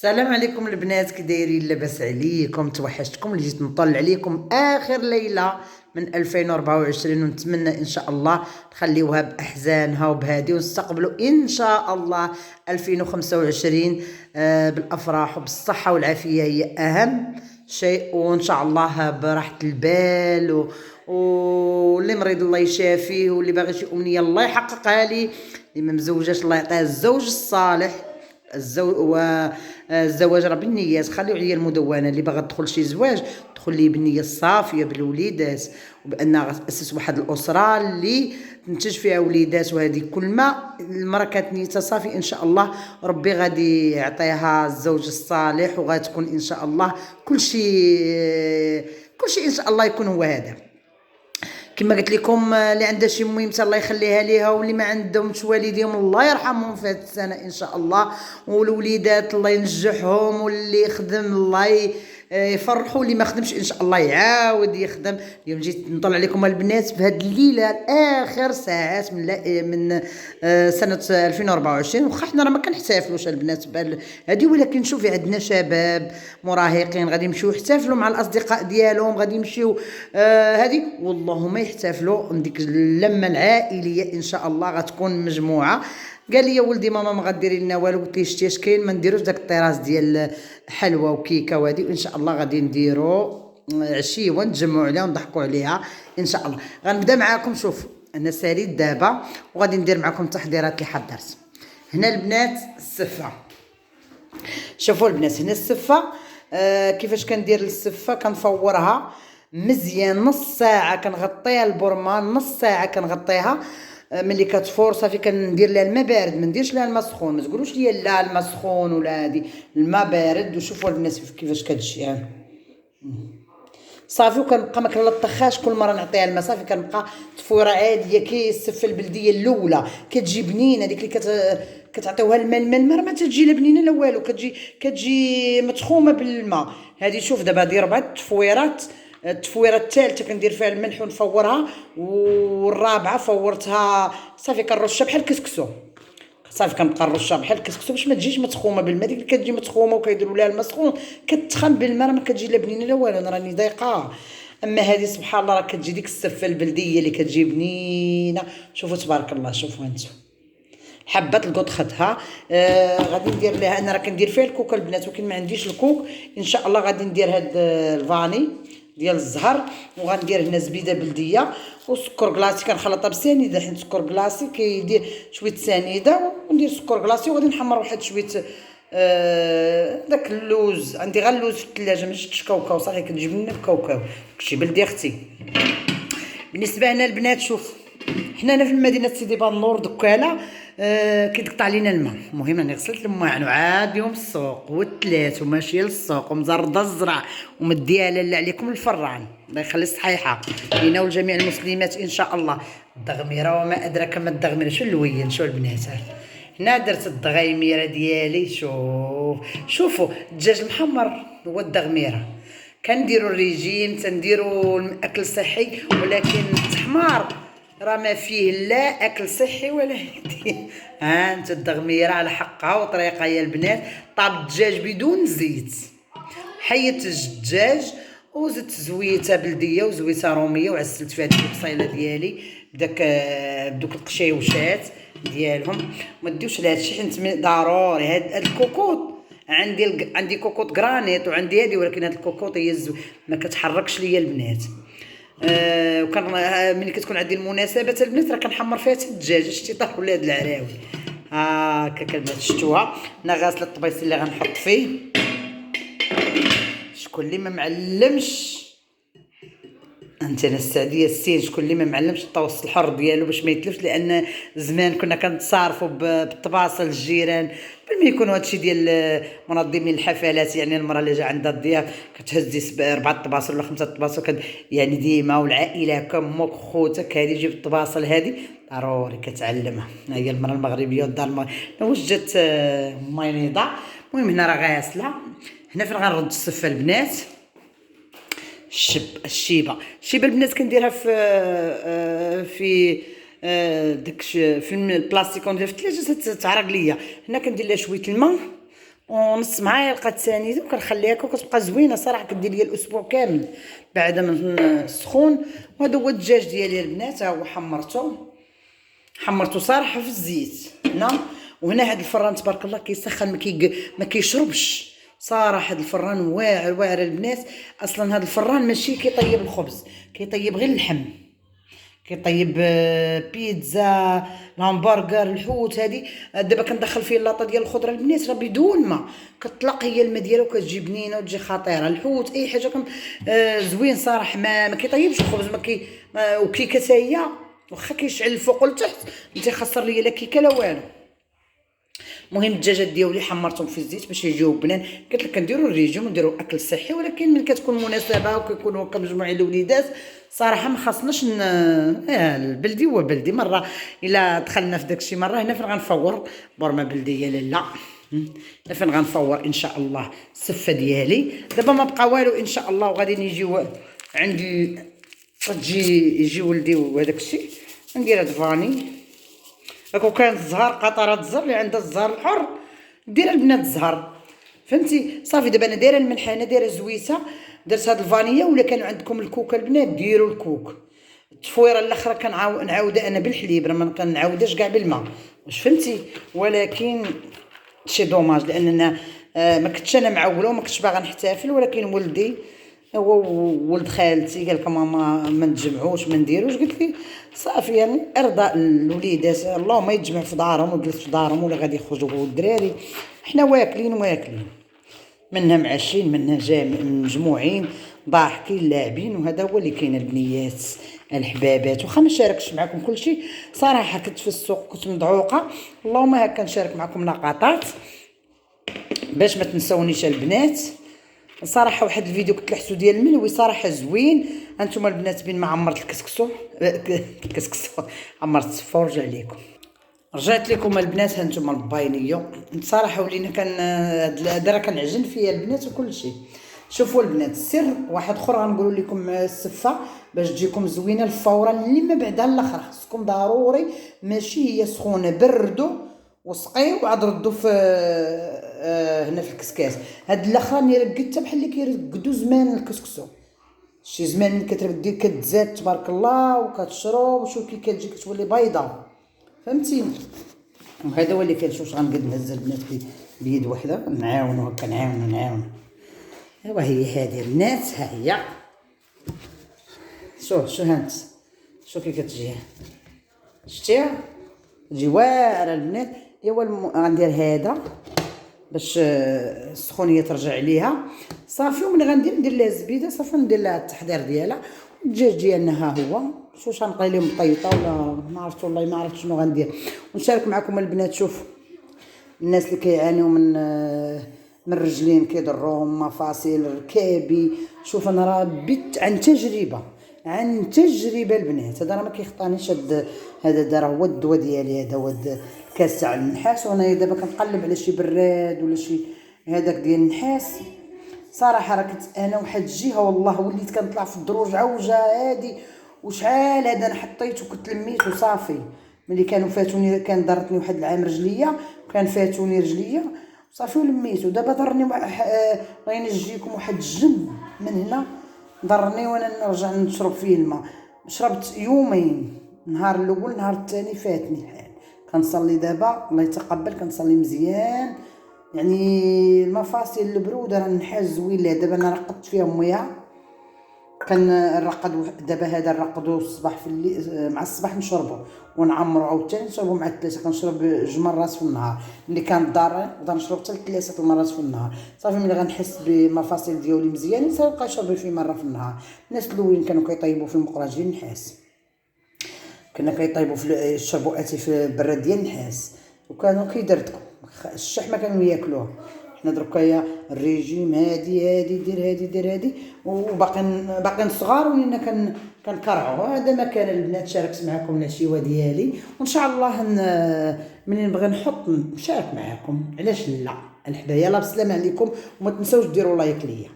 السلام عليكم البنات، كي دايرين؟ لاباس عليكم؟ توحشتكم، جيت نطلع عليكم اخر ليله من 2024 ونتمنى ان شاء الله نخليوها باحزانها وبهادي ونستقبلوا ان شاء الله 2025 بالافراح وبالصحه والعافيه، هي اهم شيء، وان شاء الله براحه البال واللي مريض الله يشافيه، واللي باغي شي امنيه الله يحققها ليه، اللي ما مزوجاش الله يعطيه الزوج الصالح. والزواج راه بالنيات، خليو عليا المدونه، اللي باغا تدخل شي زواج تدخل ليه بالنيه الصافيه بالوليدات، وبانها غتاسس واحد الاسره اللي تنتج فيها وليدات، وهذه كل ما المراه كانت نيتها صافي ان شاء الله ربي غادي يعطيها الزوج الصالح، وغتكون ان شاء الله كل شيء ان شاء الله يكون هو هذا. كما قلت لكم، اللي عندها شي مهمه الله يخليها ليها، واللي ما عندهمش والديهم الله يرحمهم في هذه السنه ان شاء الله، والوليدات الله ينجحهم، واللي يخدم الله يفرحوا، اللي ما خدمش ان شاء الله يعاود يخدم. اليوم جيت نطلع عليكم البنات في هذه الليله اخر ساعات من سنه 2024، وخا حنا راه ما كنحتفلوش البنات هذه، ولكن شوفي عندنا شباب مراهقين غادي يمشيو يحتفلوا مع الاصدقاء ديالهم، غادي يمشيو هذه والله ما يحتفلوا ديك اللمه العائليه ان شاء الله غتكون مجموعه. قال لي ولدي ماما ما غديري لنا والو، قلت ليه شتي اش كاين؟ ما نديروش داك الطراز ديال حلوى وكيكه وهذه، وان شاء الله غادي نديرو عشيه ونتجمعوا عليها ونضحكوا عليها ان شاء الله. غنبدا معاكم، شوف انا ساليت دابا وغادي ندير معاكم التحضيرات اللي حضرت. هنا البنات السفه، شوفوا البنات هنا السفه، كيفاش كندير السفه؟ كنفورها مزيان نص ساعه، كنغطيها البرمان نص ساعه كنغطيها، ملي كتفور صافي كندير لها الماء بارد، ما نديرش لها الماء سخون، ما تقولوش لي لا الماء سخون ولا هادي، الماء بارد. وشوفوا البنات كيفاش كتجي صافي، وكنبقى ما كنلطخهاش كل مره نعطيها الماء، صافي كنبقى تفويره عاديه كي السفه البلديه الاولى كتجي بنينه، ديك اللي كتعطيوها الماء ما تجي لا بنينه لا والو، كتجي متخومه بالماء. هذه شوف دابا هذه 4 تفويرات، التفويره الثالثه كندير فيها الملح ونفورها، والرابعه فورتها صافي كنرشها بحال الكسكسو، صافي كنبقى نرشها بحال الكسكسو باش ما تجيش متخومه بالماء. ديك اللي كتجي متخومه وكيديروا لها الماء سخون كتخم بالماء، ما كتجي لا بنينه لا والو، انا راني ضايقه. اما هذه سبحان الله راه كتجي ديك السفه البلديه اللي كتجي بنينه. شوفوا تبارك الله، شوفوا انتم حبات القط خدها. غادي ندير لها، انا راه كندير فيها الكوكا البنات، ولكن ما عنديش الكوك، ان شاء الله غادي ندير هاد الفاني ديال الزهر، وغندير هنا زبيده بلديه وسكر كلاصي، كنخلطها بسنيده حيت سكر كلاصي كيدير شويه سنيده، وندير سكر كلاصي، وغادي نحمر واحد شويه داك اللوز، عندي غير اللوز في الثلاجه، ما شفتش كاوكاو، صافي كنجيب لنا بكاوكاو كلشي بلدي اختي. بالنسبه لنا البنات، شوف حنا هنا في المدينه سيدي بنور دكاله، كيتقطع لينا الماء، المهم راني غسلت الماعن وعاد يوم السوق والثلاث وماشيه للسوق ومزرده الزرع ومديها لاله عليكم الفران، الله يخلي الصحيحه لينا ولجميع المسلمات ان شاء الله. الدغميره وما ادراك ما الدغميره، شو اللوين، شو البنات هنا درت الدغيميره ديالي. شوفوا الدجاج المحمر هو الدغميره، كنديروا الريجيم، تنديروا الاكل صحي، ولكن التحمار راه ما فيه لا اكل صحي ولا هادي. ها انت الدغميره على حقها وطريقه يا البنات. طاب الدجاج بدون زيت، حيت الدجاج وزدت زويته بلديه وزويته روميه، وعسلت فيها ديك البصيله ديالي بدوك القشيوشات ديالهم. ما ديوش لهادشي حيت ضروري هاد الكوكوط، عندي كوكوط غرانيت وعندي هادي، ولكن هاد الكوكوط هي ما كتحركش ليا البنات. وكان ملي كتكون عندي المناسبات البنات راه كنحمر فيها حتى الدجاج، شتي طاح ولاد العراوي هكا البنات شفتوها. انا غاسله الطبيس اللي غنحط فيه، شكون اللي ما معلمش انت انا السعديه السين، شكون اللي ما معلمش الطوس الحر ديالو باش ما يتلفش، لان زمان كنا كنتصارفوا بالطباصل الجيران بما يكونوا هادشي ديال منظمين الحفلات، يعني المراه اللي جا عندها الضياف كتهز 4 طباصل ولا 5 طباصل، يعني ديما، والعائله هكا امك خوتك هادي جيب الطباصل هادي ضروري كتعلمها. هي المراه المغربيه والدار المغربيه وجدت ماينيضه. المهم هنا راه غاسله، هنا فين غنرد السفه البنات. الشيبه البنات كنديرها في داك في البلاستيك، ونديرها في الثلاجه تعرق ليا. هنا كندير لها شويه الماء ونص معالقه ثاني وكنخليها هكا وكتبقى زوينه صراحه، كدير ليا الاسبوع كامل بعد من السخون. وهذا هو الدجاج ديالي البنات، ها هو حمرته صراحه في الزيت هنا. وهنا هذا الفران تبارك الله كيسخن، ما كيشربش صراحه. هذا الفران واعر واعر البنات. اصلا هذا الفران ماشي كيطيب الخبز، كيطيب غير اللحم، كيطيب بيتزا، الهمبرغر، الحوت. هذه دابا كندخل فيه اللاطه ديال الخضره البنات راه بدون ما كتطلق هي الماء ديالها وكتجي بنينه وتجي خطيره. الحوت اي حاجه زوين صراحه، ما كيطيبش الخبز، وكيكه هي واخا كيشعل الفوق والتحت ما تيخسر ليا لا كيكه لا والو. المهم الدجاجات ديالي حمرتهم في الزيت باش يجيو بنان. قلت لك كنديروا الريجيم ونديروا اكل صحي، ولكن من كتكون مناسبه وكيكونوا كمجموعين الوليدات صراحه ما خاصناش البلدي هو بلدي. مره الا دخلنا في داكشي مره هنا فين غنفور بورما بلديه لا فين غنفور ان شاء الله السفه ديالي. دابا ما بقى والو ان شاء الله، وغادي يجيو عندي يجي ولدي وهداك الشيء. ندير هاد فاني هاكو كان الزهر قطرات الزهر اللي عندها الزهر الحر دير البنات الزهر فهمتي. صافي دابا انا دايره الملحانه دايره زويته، درت هاد الفانيا. ولا كانوا عندكم الكوكا البنات ديروا الكوك. التفويره الاخرى كنعاودها انا بالحليب، راه ما كنعاودهاش كاع بالماء واش فهمتي. ولكن شي دوماج لاننا ما كنتش انا معوله وما كنتش باغا نحتفل، ولكن ولدي هو ولد خالتي قال لك ماما ما نتجمعوش ما نديروش. قلت لي صافي يعني ارضاء الوليدات اللهم يتجمع في دارهم ويجلس في دارهم، ولا غادي يخرجوا هو والدراري حنا واكلين منها معشين منها مجموعين ضاحكين لاعبين. وهذا هو اللي كاين البنيات الحبابات. واخا ما شاركش معكم كلشي صراحه، كنت في السوق كنت مدعوقه، اللهم هكا نشارك معكم لقطات باش ما تنسونيش البنات. صراحه واحد الفيديو كنت لحسو ديال الملوي صراحه زوين. هانتوما البنات بين ما عمرت الكسكسو عمرت الصفور رجعت لكم البنات. هانتوما الباينيو صراحه ولينا هذا راه كنعجن فيا البنات وكل شيء. شوفوا البنات السر واحد اخر غنقول لكم السفه باش تجيكم زوينه الفوره اللي ما بعدها الاخر. خصكم ضروري ماشي هي سخونه بردوا وسقيو وعاد ردوا في هنا في الكسكاس. هاد الاخرين يرقد حتى بحال اللي كيرقدوا زمان الكسكسو. شي زمان من كترقد كتزاد تبارك الله وكتشرب وشوف كي كتجي كتولي بيضاء فهمتي. وهذا هو اللي كنشوف واش غنقد نهز البنات بيد وحده نعاونوا هكا نعاونوا. ايوا هي هذه البنات ها هي. شو هانت شو كي كتجي شتيها تجي واعره البنات. ايوا غندير هذا باش السخونيه ترجع ليها صافي. ومن ندير لها الزبيده صافي ندير لها التحضير ديالها. الدجاج ديالنا ها هو. واش غنقلي لهم بطيطه ولا ما عرفت والله ما عرفت شنو غندير. ونشارك معكم البنات. شوف الناس اللي كيعانيو من الرجلين كيضروهم مفاصل ركابي. شوف انا راه بت عن تجربه البنات. هذا راه ما كيخطانيش. هذا راه هو الدواء ديالي. هذا هو الكاس تاع النحاس. وانا دابا كنقلب على شي براد ولا شي هذاك ديال النحاس. صراحه راه كنت انا واحد الجهه والله وليت كنطلع في الدروج عوجه هادي وشحال هذا انا حطيت وكنت لميت وصافي. ملي كانوا فاتوني كان ضرتني واحد العام رجليا وكان فاتوني رجليا صافي ولميت. ودابا ضرني الله ينجيكم واحد الجن من هنا ضرني وانا نرجع نشرب فيه الماء. شربت يومين، النهار الاول النهار الثاني فاتني الحال. كنصلي دابا الله يتقبل كنصلي مزيان يعني المفاصل البروده راه النحاس زوين لها. دابا انا رقدت فيها مياه كنرقد دابا هذا نرقدو الصباح في الليل مع الصباح نشربو ونعمرو عاوتاني نشربو مع الثلاثه. كنشرب 2 مرات في النهار. ملي كان ضار نقدر نشرب حتى 3 المرات في النهار صافي. ملي غنحس بمفاصل ديالي مزيانين صافي نبقى نشرب فيه مره في النهار. الناس الاولين كانوا كيطيبوا في المقراج ديال النحاس، كنا كيطيبوا في يشربوا اتي في البراد ديال النحاس وكانوا كيدردكوا الشحمه كانوا ياكلوها. حنا دركا الريجيم هادي دير هادي وباقيين صغار ولينا كنكرعوا. هذا ما كان البنات. شاركت معكم العشيوه ديالي وان شاء الله ملي نبغي نحط نشارك معكم علاش لا. الحبايه يلاه بسلام عليكم وما تنساوش ديروا لايك ليا.